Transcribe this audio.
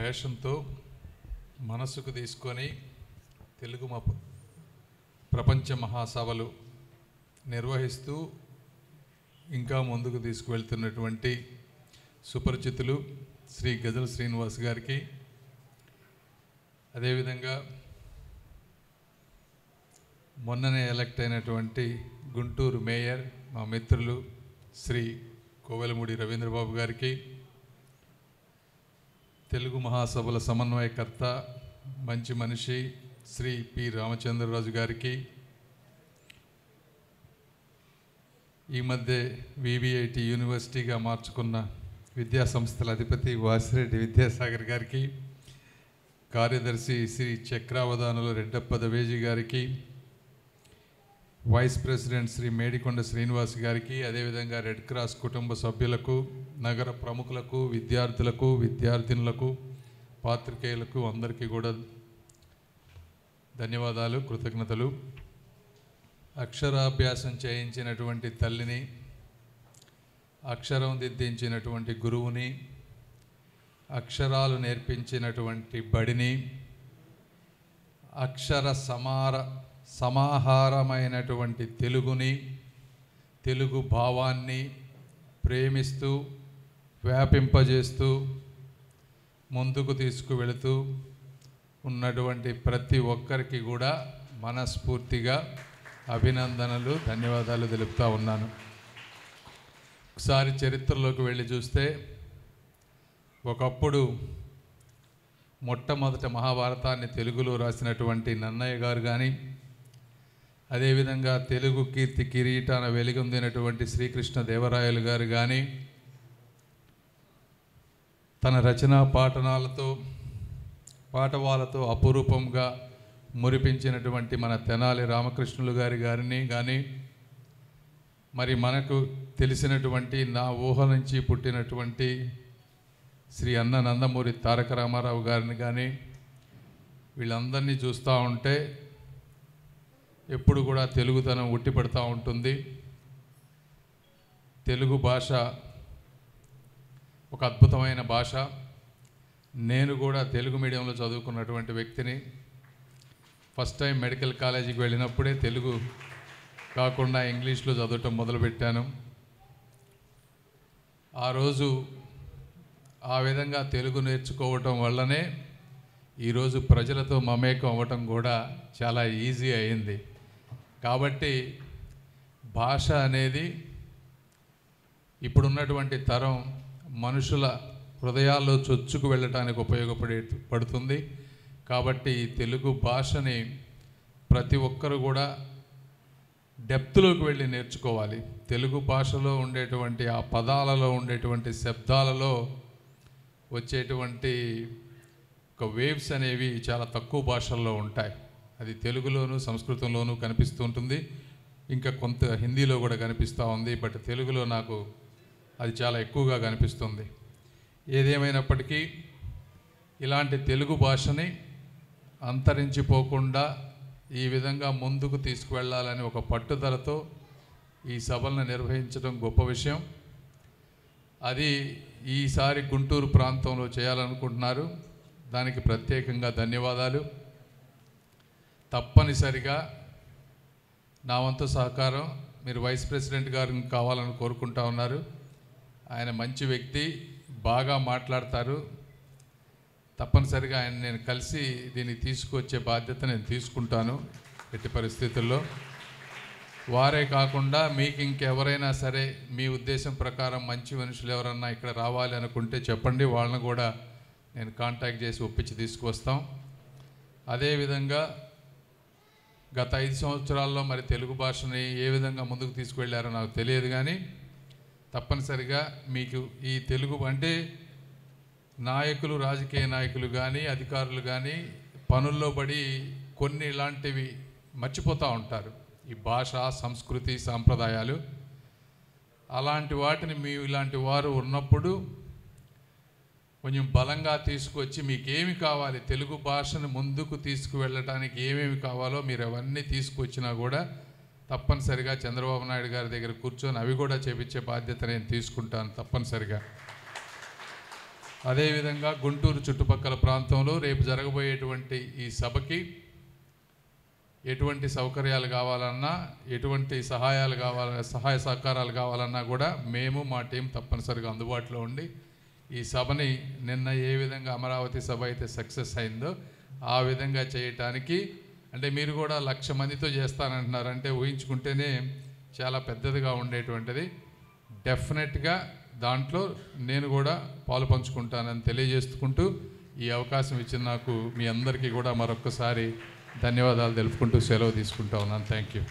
ప్యాషన్తో మనసుకు తీసుకొని తెలుగు ప్రపంచ మహాసభలు నిర్వహిస్తూ ఇంకా ముందుకు తీసుకువెళ్తున్నటువంటి సుపరిచితులు శ్రీ గజల శ్రీనివాస్ గారికి, అదేవిధంగా మొన్ననే ఎలక్ట్ అయినటువంటి గుంటూరు మేయర్ మా మిత్రులు శ్రీ కోవెలమూడి రవీంద్రబాబు గారికి, తెలుగు మహాసభల సమన్వయకర్త మంచి మనిషి శ్రీ పి రామచంద్రరాజు గారికి, ఈ మధ్య వివిఐటి యూనివర్సిటీగా మార్చుకున్న విద్యాసంస్థల అధిపతి వాసిరెడ్డి విద్యాసాగర్ గారికి, కార్యదర్శి శ్రీ చక్రావధానుల రెడ్డప్ప దవేజీ గారికి, వైస్ ప్రెసిడెంట్ శ్రీ మేడికొండ శ్రీనివాస్ గారికి, అదేవిధంగా రెడ్ క్రాస్ కుటుంబ సభ్యులకు, నగర ప్రముఖులకు, విద్యార్థులకు, విద్యార్థినులకు, పాత్రికేయులకు అందరికీ కూడా ధన్యవాదాలు, కృతజ్ఞతలు. అక్షరాభ్యాసం చేయించినటువంటి తల్లిని, అక్షరం దిద్దించినటువంటి గురువుని, అక్షరాలు నేర్పించినటువంటి బడిని, అక్షర సమాహారమైనటువంటి తెలుగుని, తెలుగు భావాన్ని ప్రేమిస్తూ వ్యాపింపజేస్తూ ముందుకు తీసుకువెళుతూ ఉన్నటువంటి ప్రతి ఒక్కరికి కూడా మనస్ఫూర్తిగా అభినందనలు, ధన్యవాదాలు తెలుపుతూ ఉన్నాను. ఒకసారి చరిత్రలోకి వెళ్ళి చూస్తే, ఒకప్పుడు మొట్టమొదట మహాభారతాన్ని తెలుగులో రాసినటువంటి నన్నయ్య గారు కానీ, అదేవిధంగా తెలుగు కీర్తి కిరీటాన వెలుగొందినటువంటి శ్రీకృష్ణ దేవరాయలు గారు కానీ, తన రచనా పాటవాలతో అపురూపంగా మురిపించినటువంటి మన తెనాలి రామకృష్ణులు గారిని కానీ, మరి మనకు తెలిసినటువంటి నా ఊహ నుంచి పుట్టినటువంటి శ్రీ అన్న నందమూరి తారక రామారావు గారిని కానీ, వీళ్ళందరినీ చూస్తూ ఉంటే ఎప్పుడు కూడా తెలుగుతనం ఉట్టిపడుతూ ఉంటుంది. తెలుగు భాష ఒక అద్భుతమైన భాష. నేను కూడా తెలుగు మీడియంలో చదువుకున్నటువంటి వ్యక్తిని. ఫస్ట్ టైం మెడికల్ కాలేజీకి వెళ్ళినప్పుడే తెలుగు కాకుండా ఇంగ్లీష్లో చదవటం మొదలుపెట్టాను. ఆ రోజు ఆ విధంగా తెలుగు నేర్చుకోవటం వల్లనే ఈరోజు ప్రజలతో మమేకం అవ్వటం కూడా చాలా ఈజీ అయింది. కాబట్టి భాష అనేది ఇప్పుడున్నటువంటి తరం మనుషుల హృదయాల్లో చొచ్చుకు వెళ్ళటానికి పడుతుంది. కాబట్టి తెలుగు భాషని ప్రతి ఒక్కరు కూడా డెప్త్లోకి వెళ్ళి నేర్చుకోవాలి. తెలుగు భాషలో ఉండేటువంటి ఆ పదాలలో ఉండేటువంటి శబ్దాలలో వచ్చేటువంటి ఒక వేవ్స్ అనేవి చాలా తక్కువ భాషల్లో ఉంటాయి. అది తెలుగులోను సంస్కృతంలోనూ కనిపిస్తూ ఉంటుంది, ఇంకా కొంత హిందీలో కూడా కనిపిస్తూ ఉంది. బట్ తెలుగులో నాకు అది చాలా ఎక్కువగా కనిపిస్తుంది. ఏదేమైనప్పటికీ ఇలాంటి తెలుగు భాషని అంతరించిపోకుండా ఈ విధంగా ముందుకు తీసుకువెళ్ళాలని ఒక పట్టుదలతో ఈ సభలను నిర్వహించడం గొప్ప విషయం. అది ఈసారి గుంటూరు ప్రాంతంలో చేయాలనుకుంటున్నారు. దానికి ప్రత్యేకంగా ధన్యవాదాలు. తప్పనిసరిగా నా వంతు సహకారం మీరు వైస్ ప్రెసిడెంట్ గారిని కావాలని కోరుకుంటా ఉన్నారు. ఆయన మంచి వ్యక్తి, బాగా మాట్లాడతారు. తప్పనిసరిగా ఆయన నేను కలిసి దీన్ని తీసుకొచ్చే బాధ్యత నేను తీసుకుంటాను ఎట్టి పరిస్థితుల్లో. వారే కాకుండా మీకు ఇంకెవరైనా సరే మీ ఉద్దేశం ప్రకారం మంచి మనుషులు ఎవరన్నా ఇక్కడ రావాలి అనుకుంటే చెప్పండి, వాళ్ళని కూడా నేను కాంటాక్ట్ చేసి ఒప్పించి తీసుకువస్తాం. అదేవిధంగా గత 5 సంవత్సరాల్లో మరి తెలుగు భాషని ఏ విధంగా ముందుకు తీసుకువెళ్ళారో నాకు తెలియదు, కానీ తప్పనిసరిగా మీకు ఈ తెలుగు అంటే నాయకులు, రాజకీయ నాయకులు కానీ అధికారులు కానీ పనుల్లో పడి కొన్ని ఇలాంటివి మర్చిపోతూ ఉంటారు. ఈ భాష, సంస్కృతి, సాంప్రదాయాలు అలాంటి వాటిని మీ ఇలాంటి వారు ఉన్నప్పుడు కొంచెం బలంగా తీసుకొచ్చి మీకు ఏమి కావాలి, తెలుగు భాషను ముందుకు తీసుకువెళ్ళటానికి ఏమేమి కావాలో మీరు అవన్నీ తీసుకొచ్చినా కూడా తప్పనిసరిగా చంద్రబాబు నాయుడు గారి దగ్గర కూర్చొని అవి కూడా చేపించే బాధ్యత నేను తీసుకుంటాను తప్పనిసరిగా. అదేవిధంగా గుంటూరు చుట్టుపక్కల ప్రాంతంలో రేపు జరగబోయేటువంటి ఈ సభకి ఎటువంటి సౌకర్యాలు కావాలన్నా, ఎటువంటి సహాయ సహకారాలు కావాలన్నా కూడా మేము మా టీం తప్పనిసరిగా అందుబాటులో ఉండి ఈ సభని నిన్న ఏ విధంగా అమరావతి సభ అయితే సక్సెస్ అయిందో ఆ విధంగా చేయటానికి, అంటే మీరు కూడా 1,00,000 మందితో చేస్తానంటున్నారు అంటే ఊహించుకుంటేనే చాలా పెద్దదిగా ఉండేటువంటిది. డెఫినెట్గా దాంట్లో నేను కూడా పాలు పంచుకుంటానని తెలియజేసుకుంటూ ఈ అవకాశం ఇచ్చిన నాకు మీ అందరికీ కూడా మరొక్కసారి ధన్యవాదాలు తెలుపుకుంటూ సెలవు తీసుకుంటా ఉన్నాను. Thank you.